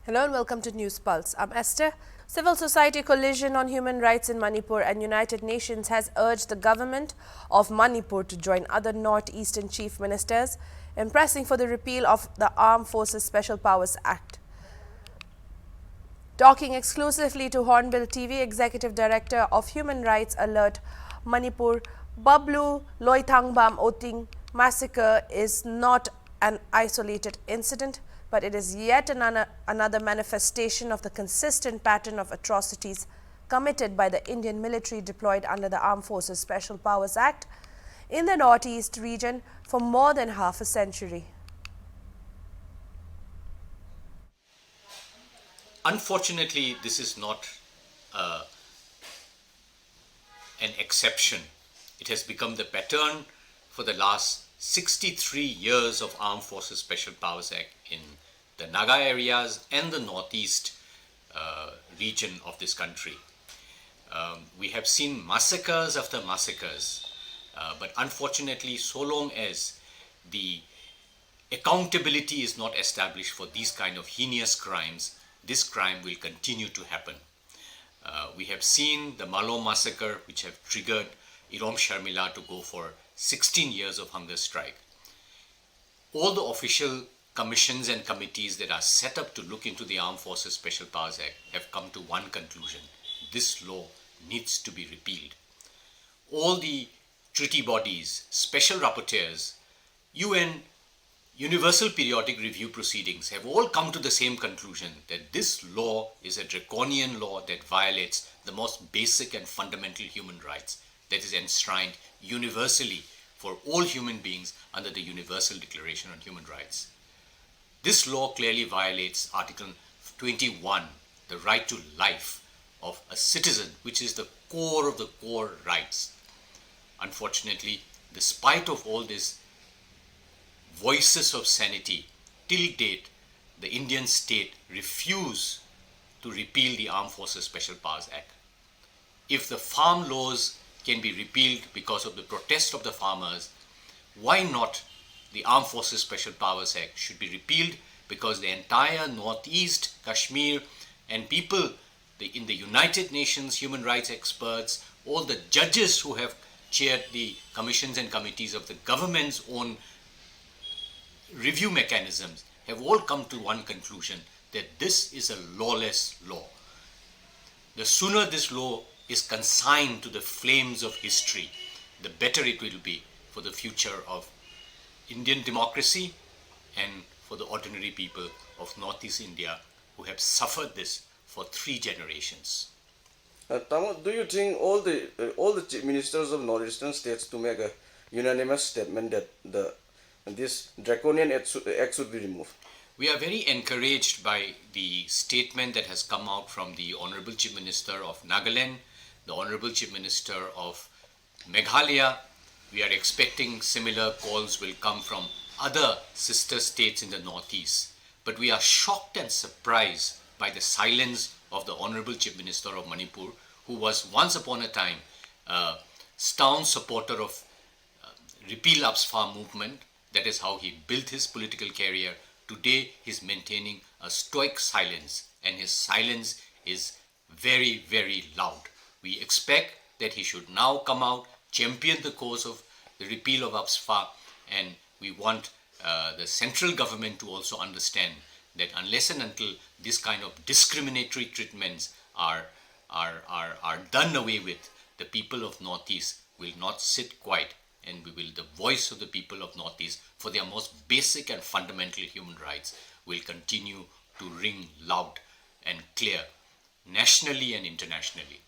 Hello and welcome to News Pulse. I'm Esther. Civil Society Coalition on Human Rights in Manipur and United Nations has urged the government of Manipur to join other northeastern chief ministers in pressing for the repeal of the Armed Forces Special Powers Act. Talking exclusively to Hornbill TV, Executive Director of Human Rights Alert Manipur, Bablu Loithangbam Oting, massacre is not an isolated incident, but it is yet another manifestation of the consistent pattern of atrocities committed by the Indian military deployed under the Armed Forces Special Powers Act in the northeast region for more than half a century. Unfortunately, this is not an exception. It has become the pattern for the last 63 years of Armed Forces Special Powers Act in the Naga areas and the northeast region of this country. We have seen massacres after massacres, but unfortunately, so long as the accountability is not established for these kind of heinous crimes, this crime will continue to happen. We have seen the Malo massacre, which have triggered Irom Sharmila to go for 16 years of hunger strike. All the official commissions and committees that are set up to look into the Armed Forces Special Powers Act have come to one conclusion: this law needs to be repealed. All the treaty bodies, special rapporteurs, UN, Universal Periodic Review proceedings have all come to the same conclusion, that this law is a draconian law that violates the most basic and fundamental human rights that is enshrined universally for all human beings under the Universal Declaration on Human Rights. This law clearly violates Article 21, the right to life of a citizen, which is the core of the core rights. Unfortunately, despite of all this voices of sanity, till date, the Indian state refused to repeal the Armed Forces Special Powers Act. If the farm laws can be repealed because of the protest of the farmers, why not the Armed Forces Special Powers Act should be repealed, because the entire Northeast, Kashmir, and people in the United Nations, human rights experts, all the judges who have chaired the commissions and committees of the government's own review mechanisms have all come to one conclusion, that this is a lawless law. The sooner this law is consigned to the flames of history, the better it will be for the future of Indian democracy and for the ordinary people of Northeast India who have suffered this for 3 generations. Do you think all the chief ministers of northeastern states to make a unanimous statement that this draconian act should be removed? We are very encouraged by the statement that has come out from the Honorable Chief Minister of Nagaland, the Honorable Chief Minister of Meghalaya. We are expecting similar calls will come from other sister states in the Northeast. But we are shocked and surprised by the silence of the Honorable Chief Minister of Manipur, who was once upon a time a staunch supporter of Repeal UPSFA movement. That is how he built his political career. Today he is maintaining a stoic silence, and his silence is very, very loud. We expect that he should now come out, champion the cause of the repeal of UPSFA, and we want the central government to also understand that unless and until this kind of discriminatory treatments are done away with, the people of Northeast will not sit quiet, and the voice of the people of Northeast for their most basic and fundamental human rights will continue to ring loud and clear nationally and internationally.